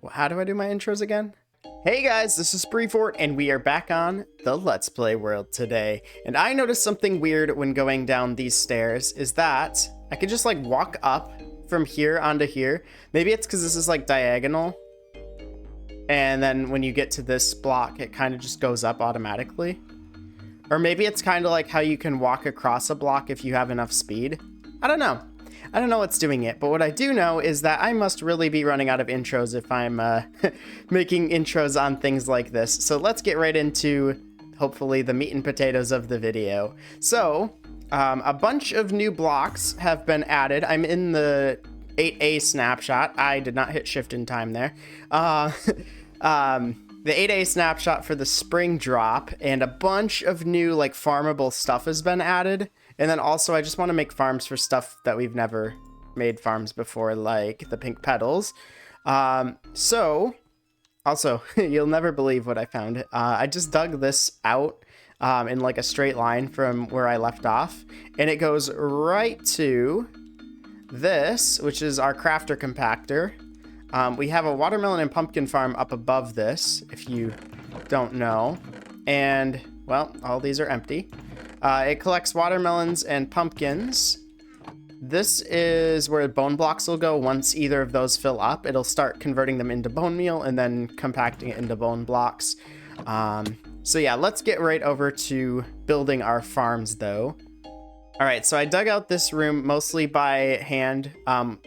How do I do my intros again? Hey guys, this is Brevort, and we are back on the Let's Play world today. And I noticed something weird when going down these stairs, is that I could just like walk up from here onto here. Maybe it's because this is like diagonal. And then when you get to this block, it kind of just goes up automatically. Or maybe it's kind of like how you can walk across a block if you have enough speed. I don't know. I don't know what's doing it, but what I do know is that I must really be running out of intros if I'm making intros on things like this. So let's get right into, hopefully, the meat and potatoes of the video. So, a bunch of new blocks have been added. I'm in the 8A snapshot. I did not hit shift in time there. The 8A snapshot for the spring drop, and a bunch of new like farmable stuff has been added. And then also I just want to make farms for stuff that we've never made farms before, like the Pink Petals. So also you'll never believe what I found. I just dug this out in like a straight line from where I left off, and it goes right to this, which is our crafter compactor. We have a watermelon and pumpkin farm up above this, if you don't know. And, well, all these are empty. It collects watermelons and pumpkins. This is where bone blocks will go. Once either of those fill up, it'll start converting them into bone meal and then compacting it into bone blocks. So yeah, let's get right over to building our farms, though. All right, so I dug out this room mostly by hand.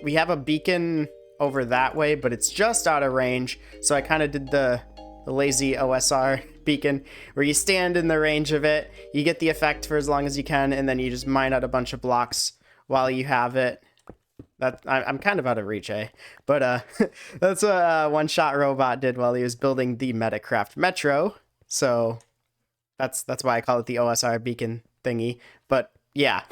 We have a beacon over that way, but it's just out of range. So I kind of did the lazy OSR beacon, where you stand in the range of it, you get the effect for as long as you can, and then you just mine out a bunch of blocks while you have it. I'm kind of out of reach, eh? But that's what One Shot Robot did while he was building the Metacraft Metro. So that's why I call it the OSR beacon thingy. But yeah.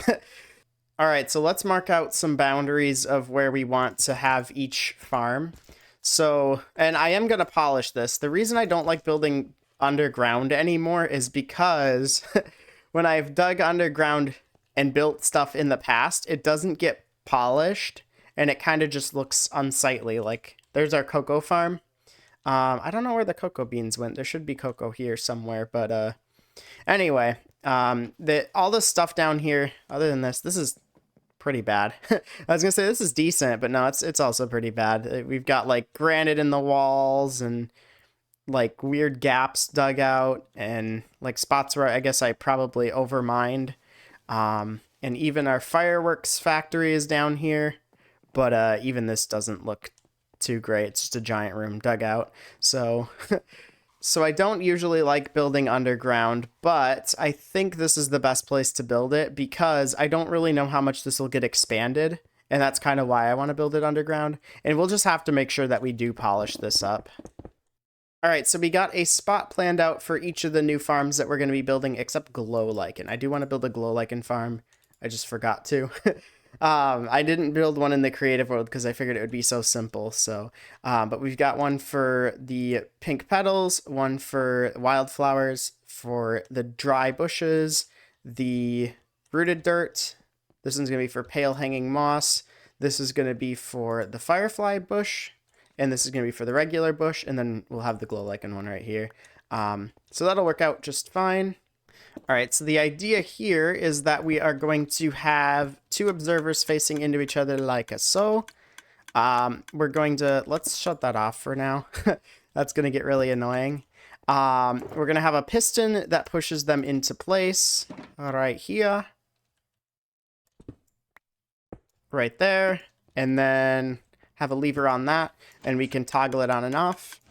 All right, so let's mark out some boundaries of where we want to have each farm. So, and I am going to polish this. The reason I don't like building underground anymore is because when I've dug underground and built stuff in the past, it doesn't get polished and it kind of just looks unsightly. Like, there's our cocoa farm. I don't know where the cocoa beans went. There should be cocoa here somewhere, but anyway, all the stuff down here, other than this is pretty bad. I was gonna say this is decent, but no, it's also pretty bad. We've got like granite in the walls and like weird gaps dug out and like spots where I guess I probably overmined. And even our fireworks factory is down here, but even this doesn't look too great. It's just a giant room dug out. So So I don't usually like building underground, but I think this is the best place to build it because I don't really know how much this will get expanded, and that's kind of why I want to build it underground. And we'll just have to make sure that we do polish this up. All right, so we got a spot planned out for each of the new farms that we're going to be building, except glow lichen. I do want to build a glow lichen farm. I just forgot to. I didn't build one in the creative world because I figured it would be so simple. So, but we've got one for the pink petals, one for wildflowers, for the dry bushes, the rooted dirt. This one's going to be for pale hanging moss. This is going to be for the firefly bush, and this is going to be for the regular bush, and then we'll have the glow lichen one right here. So that'll work out just fine. All right, so the idea here is that we are going to have two observers facing into each other like so. We're going to, let's shut that off for now. That's going to get really annoying. We're going to have a piston that pushes them into place right here. Right there. And then have a lever on that, and we can toggle it on and off.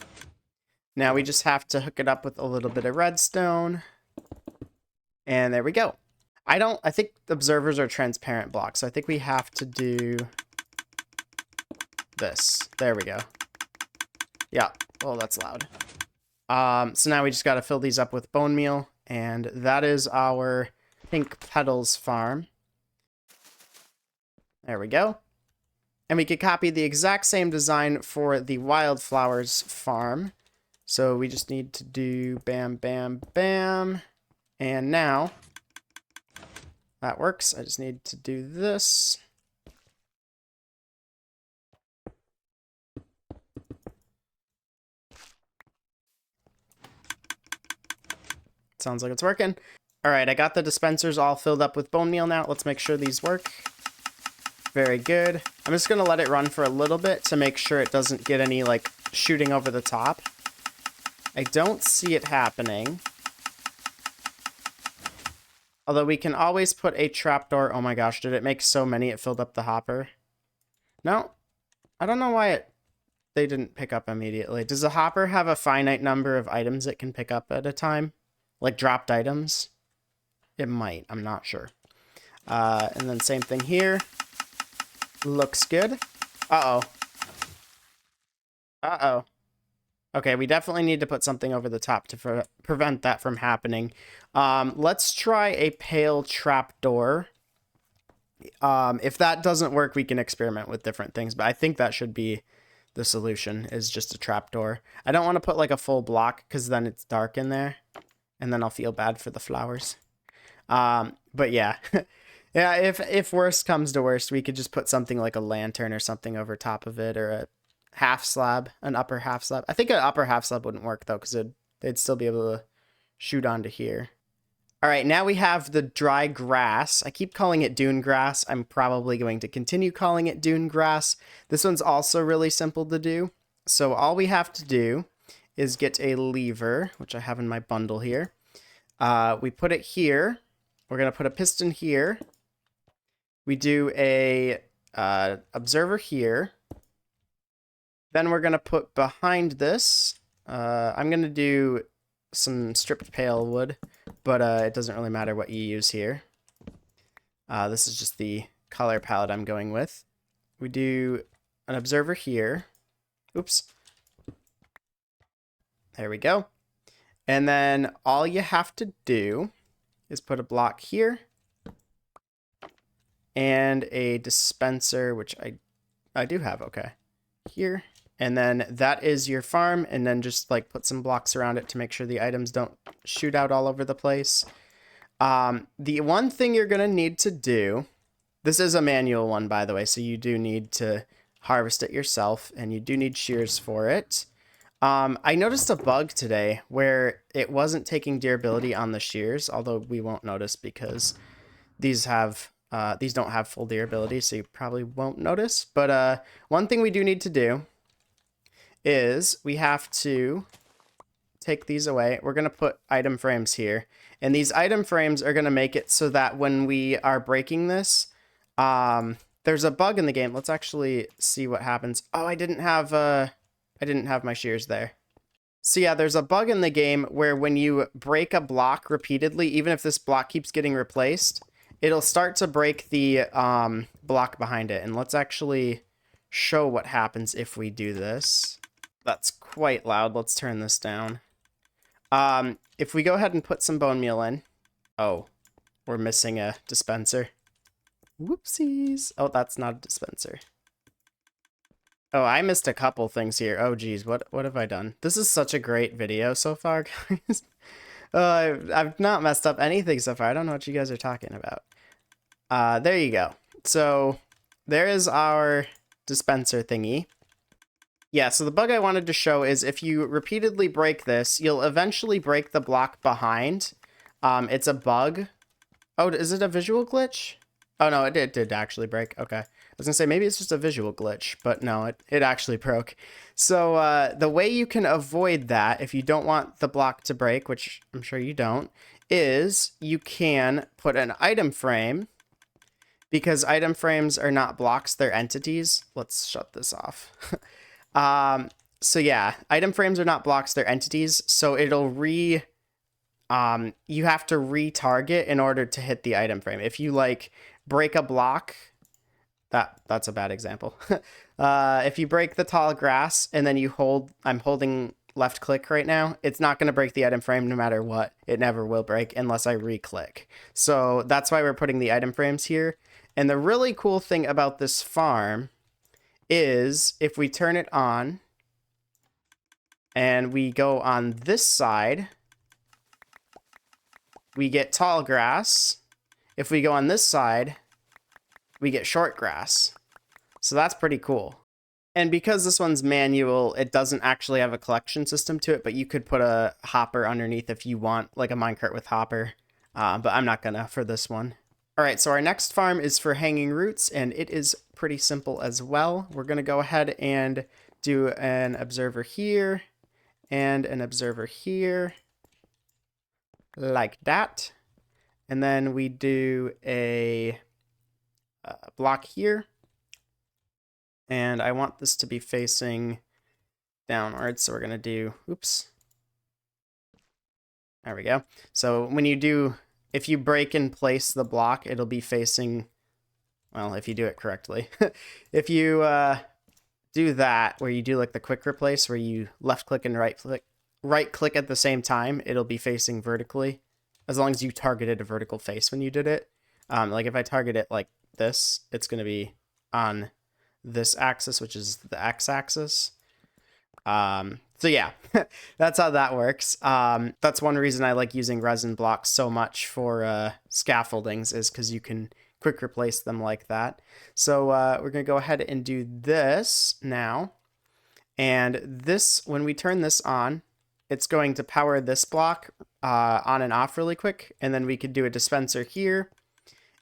Now we just have to hook it up with a little bit of redstone. And there we go. I think observers are transparent blocks, so I think we have to do this. There we go. Yeah, oh, that's loud. So now we just got to fill these up with bone meal, and that is our Pink Petals farm. There we go. And we could copy the exact same design for the Wildflowers farm. So we just need to do bam, bam, bam. And now, that works. I just need to do this. Sounds like it's working. All right, I got the dispensers all filled up with bone meal now. Let's make sure these work. Very good. I'm just going to let it run for a little bit to make sure it doesn't get any, like, shooting over the top. I don't see it happening. Although we can always put a trapdoor. Oh my gosh, did it make so many it filled up the hopper? No. I don't know why they didn't pick up immediately. Does the hopper have a finite number of items it can pick up at a time? Like dropped items? It might. I'm not sure. And then same thing here. Looks good. Uh-oh. Uh-oh. Okay, we definitely need to put something over the top to prevent that from happening. Let's try a pale trapdoor. If that doesn't work, we can experiment with different things, but I think that should be the solution, is just a trapdoor. I don't want to put like a full block because then it's dark in there, and then I'll feel bad for the flowers. But yeah. Yeah, if worst comes to worst, we could just put something like a lantern or something over top of it, or a half slab, an upper half slab. I think an upper half slab wouldn't work though, because they'd still be able to shoot onto here. All right, now we have the dry grass. I keep calling it dune grass. I'm probably going to continue calling it dune grass. This one's also really simple to do. So all we have to do is get a lever, which I have in my bundle here. We put it here. We're going to put a piston here. We do a observer here. Then we're going to put behind this. I'm going to do some stripped pale wood, but it doesn't really matter what you use here. This is just the color palette I'm going with. We do an observer here. Oops. There we go. And then all you have to do is put a block here and a dispenser, which I do have, okay, here. And then that is your farm, and then just like put some blocks around it to make sure the items don't shoot out all over the place. The one thing you're gonna need to do, this is a manual one, by the way, so you do need to harvest it yourself, and you do need shears for it. I noticed a bug today where it wasn't taking durability on the shears, although we won't notice because these don't have full durability, so you probably won't notice. But one thing we do need to do is we have to take these away. We're going to put item frames here. And these item frames are going to make it so that when we are breaking this, there's a bug in the game. Let's actually see what happens. Oh, I didn't have my shears there. So yeah, there's a bug in the game where when you break a block repeatedly, even if this block keeps getting replaced, it'll start to break the block behind it. And let's actually show what happens if we do this. That's quite loud. Let's turn this down. If we go ahead and put some bone meal in. Oh, we're missing a dispenser. Whoopsies. Oh, that's not a dispenser. Oh, I missed a couple things here. Oh, geez. What have I done? This is such a great video so far, guys. I've not messed up anything so far. I don't know what you guys are talking about. There you go. So there is our dispenser thingy. Yeah, so the bug I wanted to show is if you repeatedly break this, you'll eventually break the block behind. It's a bug. Oh, is it a visual glitch? Oh, no, it did actually break. Okay. I was going to say, maybe it's just a visual glitch, but no, it actually broke. So the way you can avoid that, if you don't want the block to break, which I'm sure you don't, is you can put an item frame, because item frames are not blocks, they're entities. Let's shut this off. So yeah, item frames are not blocks, they're entities. So it'll you have to retarget in order to hit the item frame. If you like break a block, that's a bad example. If you break the tall grass and then you I'm holding left click right now, it's not going to break the item frame no matter what. It never will break unless I re-click. So that's why we're putting the item frames here. And the really cool thing about this farm is if we turn it on and we go on this side, we get tall grass. If we go on this side, we get short grass. So that's pretty cool. And because this one's manual, it doesn't actually have a collection system to it, but you could put a hopper underneath if you want, like a minecart with hopper. But I'm not gonna for this one. All right, so our next farm is for hanging roots, and it is pretty simple as well. We're gonna go ahead and do an observer here and an observer here, like that. And then we do a block here. And I want this to be facing downwards, so we're gonna do, oops. There we go. So when you do, if you break and place the block, it'll be facing, well, if you do it correctly. If you do that, where you do like the quick replace, where you left click and right click at the same time, it'll be facing vertically, as long as you targeted a vertical face when you did it. Like if I target it like this, it's gonna be on this axis, which is the x-axis. So yeah, that's how that works. That's one reason I like using resin blocks so much for scaffoldings, is because you can quick replace them like that. So we're gonna go ahead and do this now. And this, when we turn this on, it's going to power this block on and off really quick. And then we could do a dispenser here.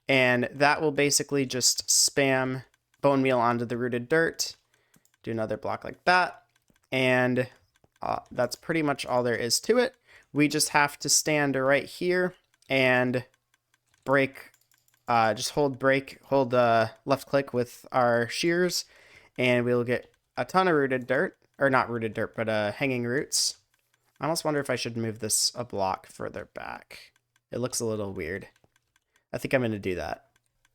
And that will basically just spam bone meal onto the rooted dirt. Do another block like that. And that's pretty much all there is to it. We just have to stand right here and break, just hold left click with our shears, and we'll get a ton of rooted dirt, or not rooted dirt, but hanging roots. I almost wonder if I should move this a block further back. It looks a little weird. I think I'm going to do that.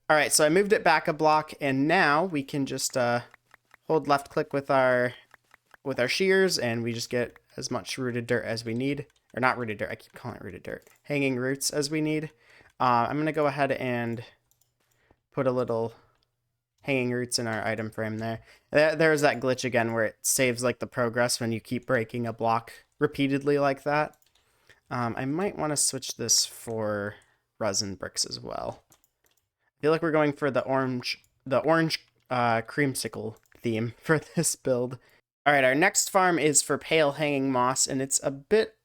All right, so I moved it back a block, and now we can just hold left click with our shears, and we just get as much rooted dirt as we need. Or not rooted dirt, I keep calling it rooted dirt. Hanging roots as we need. I'm going to go ahead and put a little hanging roots in our item frame there. There's that glitch again where it saves like the progress when you keep breaking a block repeatedly like that. I might want to switch this for resin bricks as well. I feel like we're going for the orange creamsicle theme for this build. All right, our next farm is for pale hanging moss, and it's a bit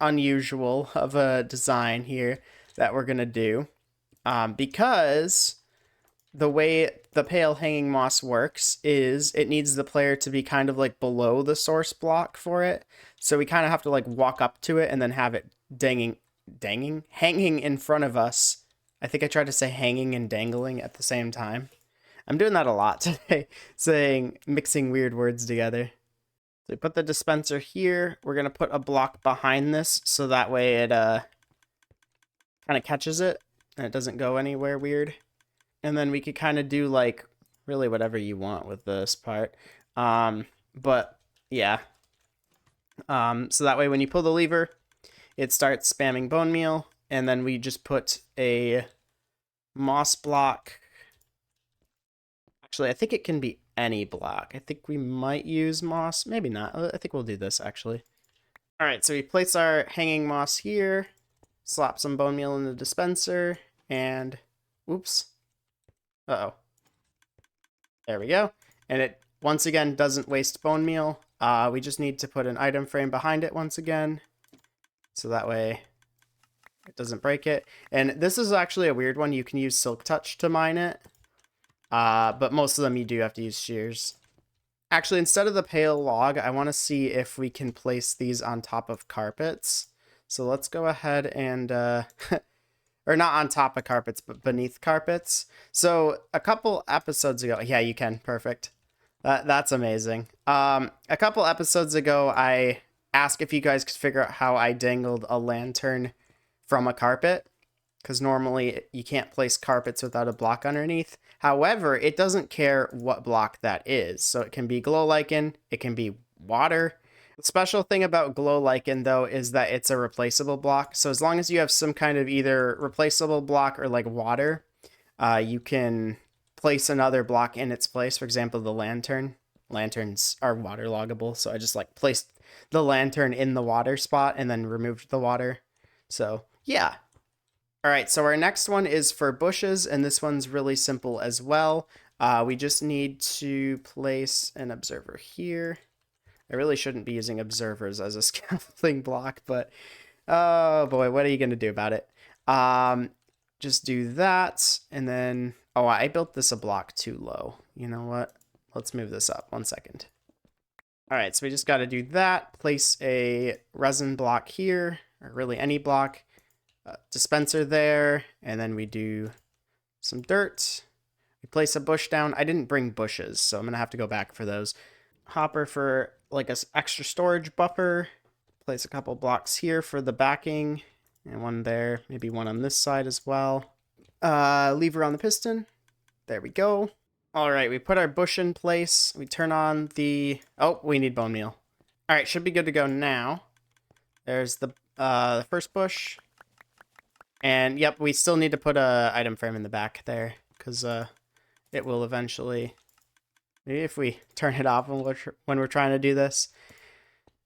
unusual of a design here that we're gonna do, because the way the pale hanging moss works is it needs the player to be kind of like below the source block for it. So we kind of have to like walk up to it and then have it hanging in front of us. I think I tried to say hanging and dangling at the same time. I'm doing that a lot today, mixing weird words together. So we put the dispenser here. We're going to put a block behind this so that way it kind of catches it and it doesn't go anywhere weird. And then we could kind of do like really whatever you want with this part. But yeah. So that way when you pull the lever, it starts spamming bone meal, and then we just put a moss block. Actually, I think it can be any block. I think we might use moss. Maybe not. I think we'll do this actually. All right, so we place our hanging moss here, slap some bone meal in the dispenser, and oops. Uh-oh. There we go. And it, once again, doesn't waste bone meal. We just need to put an item frame behind it once again, so that way it doesn't break it. And this is actually a weird one. You can use Silk Touch to mine it, but most of them you do have to use shears. Actually, instead of the pale log, I want to see if we can place these on top of carpets. So let's go ahead and... or not on top of carpets, but beneath carpets. So a couple episodes ago, yeah, you can, perfect. That's amazing. A couple episodes ago, I asked if you guys could figure out how I dangled a lantern from a carpet, because normally you can't place carpets without a block underneath. However, it doesn't care what block that is. So it can be glow lichen, it can be water. The special thing about glow lichen, though, is that it's a replaceable block. So as long as you have some kind of either replaceable block or like water, you can place another block in its place. For example, the lantern. Lanterns are waterloggable, so I just like placed the lantern in the water spot and then removed the water. So yeah. All right, so our next one is for bushes, and this one's really simple as well. We just need to place an observer here. I really shouldn't be using observers as a scaffolding block, but oh boy, what are you going to do about it? Just do that, and then... Oh, I built this a block too low. You know what? Let's move this up. 1 second. All right, so we just got to do that. Place a resin block here, or really any block. Dispenser there, and then we do some dirt. We place a bush down. I didn't bring bushes, so I'm going to have to go back for those. Hopper for like a extra storage buffer. Place a couple blocks here for the backing, and one there, maybe one on this side as well. Lever on the piston. There we go. All right, we put our bush in place. We turn on the... Oh, we need bone meal. All right, should be good to go now. There's the first bush. And yep, we still need to put a item frame in the back there, because it will eventually... Maybe if we turn it off when we're trying to do this.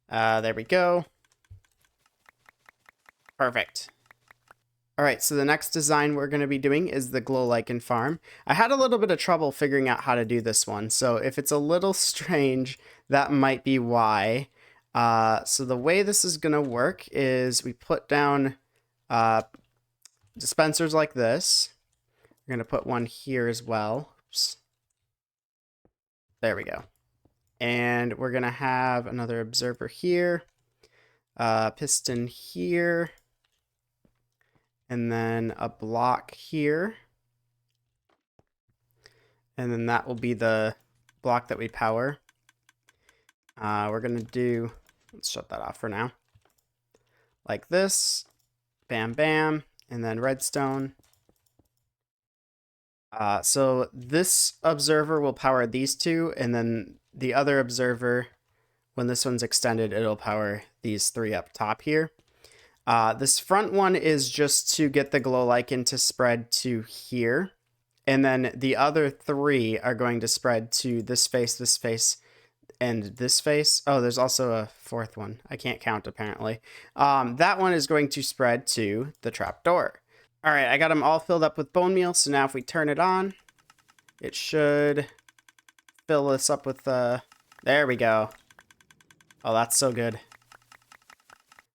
There we go. Perfect. All right, so the next design we're going to be doing is the glow lichen farm. I had a little bit of trouble figuring out how to do this one, so if it's a little strange, that might be why. So the way this is going to work is we put down dispensers like this. We're going to put one here as well. Oops. There we go. And we're going to have another observer here, piston here, and then a block here. And then that will be the block that we power. We're going to do, let's shut that off for now, like this, bam, bam, and then redstone. So this observer will power these two, and then the other observer, when this one's extended, it'll power these three up top here. This front one is just to get the glow lichen to spread to here. And then the other three are going to spread to this face, and this face. Oh, there's also a fourth one. I can't count, apparently. That one is going to spread to the trapdoor. All right, I got them all filled up with bone meal. So now if we turn it on, it should fill this up with... There we go. Oh, that's so good.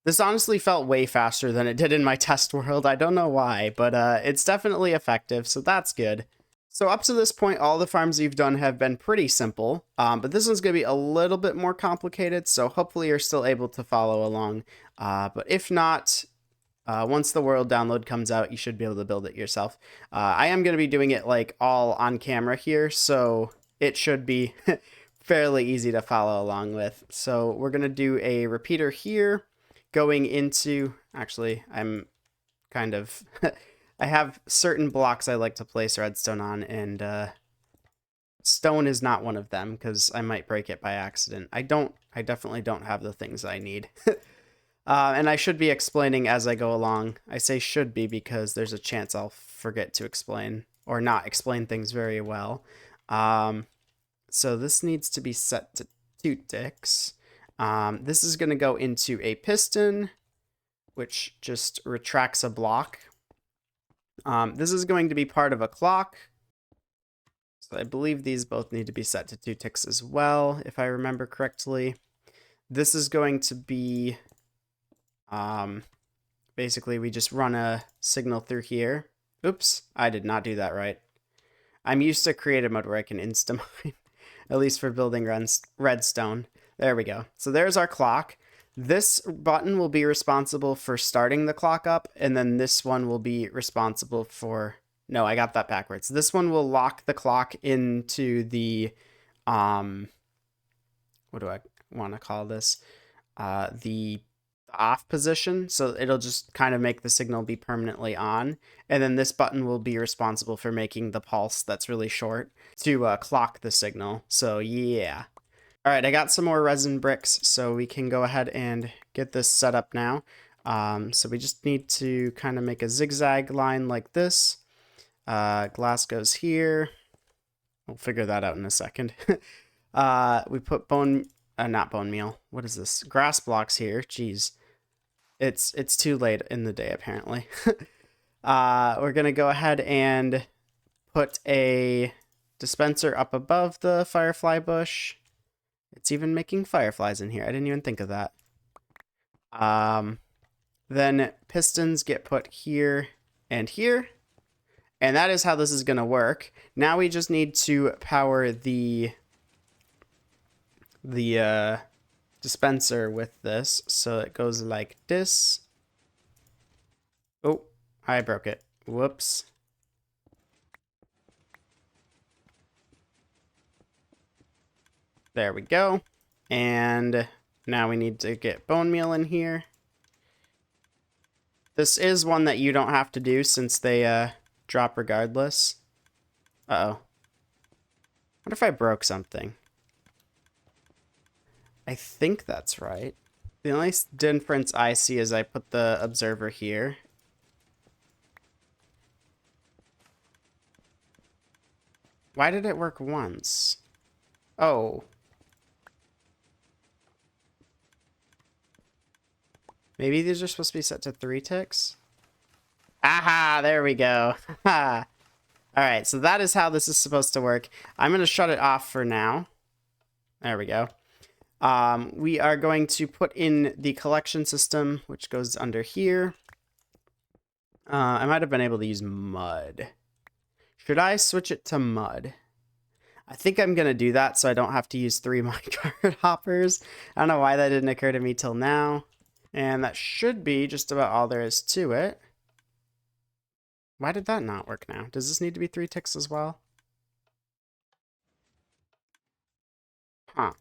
This honestly felt way faster than it did in my test world. I don't know why, but it's definitely effective, so that's good. So up to this point, all the farms you've done have been pretty simple, but this one's going to be a little bit more complicated, so hopefully you're still able to follow along. But if not, once the world download comes out, you should be able to build it yourself. I am going to be doing it like all on camera here, so it should be fairly easy to follow along with. So we're going to do a repeater here. Going into, actually, I'm kind of, I have certain blocks I like to place redstone on, and stone is not one of them, because I might break it by accident. I definitely don't have the things I need. And I should be explaining as I go along. I say should be because there's a chance I'll forget to explain, or not explain things very well. So this needs to be set to 2 ticks. This is going to go into a piston, which just retracts a block. This is going to be part of a clock. So I believe these both need to be set to 2 ticks as well, if I remember correctly. This is going to be, basically we just run a signal through here. Oops, I did not do that right. I'm used to creative mode where I can insta-mine, at least for building redstone. There we go. So there's our clock. This button will be responsible for starting the clock up, and then this one will be responsible for... No, I got that backwards. This one will lock the clock into the... what do I want to call this? The off position. So it'll just kind of make the signal be permanently on. And then this button will be responsible for making the pulse that's really short to clock the signal. So yeah. All right, I got some more resin bricks, so we can go ahead and get this set up now. So we just need to kind of make a zigzag line like this. Glass goes here. We'll figure that out in a second. We put not bone meal. What is this? Grass blocks here. Jeez. It's too late in the day, apparently. We're going to go ahead and put a dispenser up above the firefly bush. It's even making fireflies in here. I didn't even think of that. Then pistons get put here and here. And that is how this is going to work. Now we just need to power the dispenser with this. So it goes like this. Oh, I broke it. Whoops. There we go. And now we need to get bone meal in here. This is one that you don't have to do since they drop regardless. Uh-oh. What if I broke something? I think that's right. The only difference I see is I put the observer here. Why did it work once? Oh. Maybe these are supposed to be set to 3 ticks? Aha, there we go. Alright, so that is how this is supposed to work. I'm going to shut it off for now. There we go. We are going to put in the collection system, which goes under here. I might have been able to use mud. Should I switch it to mud? I think I'm going to do that so I don't have to use 3 minecart hoppers. I don't know why that didn't occur to me till now. And that should be just about all there is to it. Why did that not work now? Does this need to be 3 ticks as well? Huh.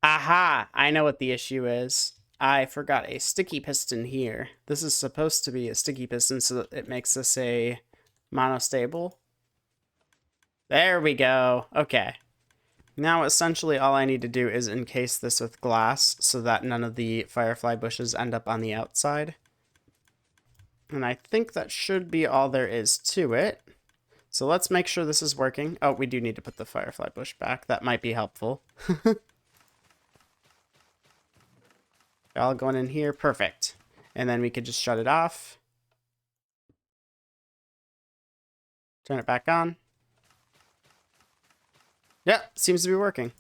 Aha! I know what the issue is. I forgot a sticky piston here. This is supposed to be a sticky piston so that it makes this a monostable. There we go. Okay. Now essentially all I need to do is encase this with glass so that none of the firefly bushes end up on the outside. And I think that should be all there is to it. So let's make sure this is working. Oh, we do need to put the firefly bush back. That might be helpful. All going in here. Perfect. And then we could just shut it off. Turn it back on. Yep, seems to be working.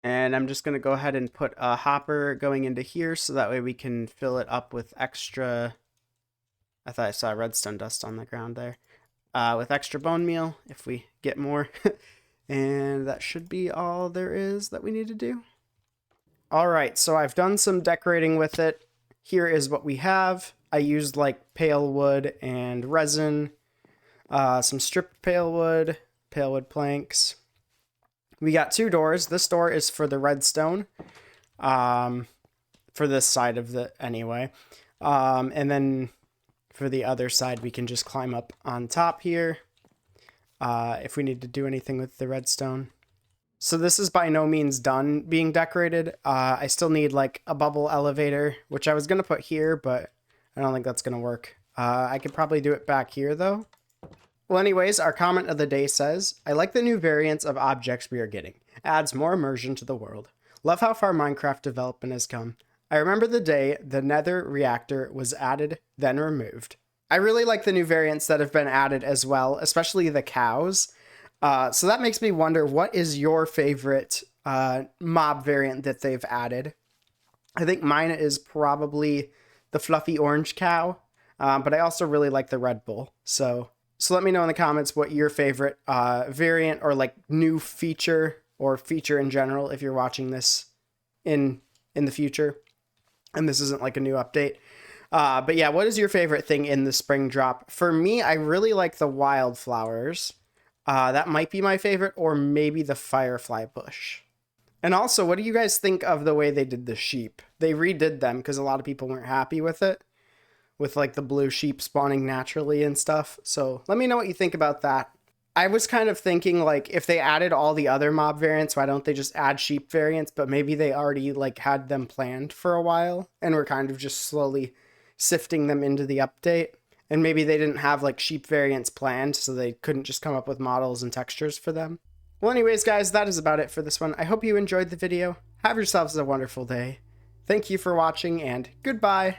And I'm just going to go ahead and put a hopper going into here so that way we can fill it up with extra... I thought I saw redstone dust on the ground there. With extra bone meal, if we get more. And that should be all there is that we need to do. Alright, so I've done some decorating with it. Here is what we have. I used like pale wood and resin, some stripped pale wood planks. We got 2 doors. This door is for the redstone, for this side of the anyway. And then for the other side, we can just climb up on top here if we need to do anything with the redstone. So this is by no means done being decorated. I still need like a bubble elevator, which I was going to put here, but I don't think that's going to work. I could probably do it back here though. Well, anyways, our comment of the day says, I like the new variants of objects we are getting. Adds more immersion to the world. Love how far Minecraft development has come. I remember the day the nether reactor was added, then removed. I really like the new variants that have been added as well, especially the cows. So that makes me wonder, what is your favorite mob variant that they've added? I think mine is probably the fluffy orange cow, but I also really like the Red Bull. So let me know in the comments what your favorite variant or like new feature or feature in general if you're watching this in the future and this isn't like a new update. But yeah, what is your favorite thing in the spring drop? For me, I really like the wildflowers. That might be my favorite, or maybe the firefly bush. And also, what do you guys think of the way they did the sheep? They redid them because a lot of people weren't happy with it, with like the blue sheep spawning naturally and stuff. So let me know what you think about that. I was kind of thinking like if they added all the other mob variants, why don't they just add sheep variants? But maybe they already like had them planned for a while and were kind of just slowly sifting them into the update. And maybe they didn't have like sheep variants planned, so they couldn't just come up with models and textures for them. Well, anyways, guys, that is about it for this one. I hope you enjoyed the video. Have yourselves a wonderful day. Thank you for watching, and goodbye.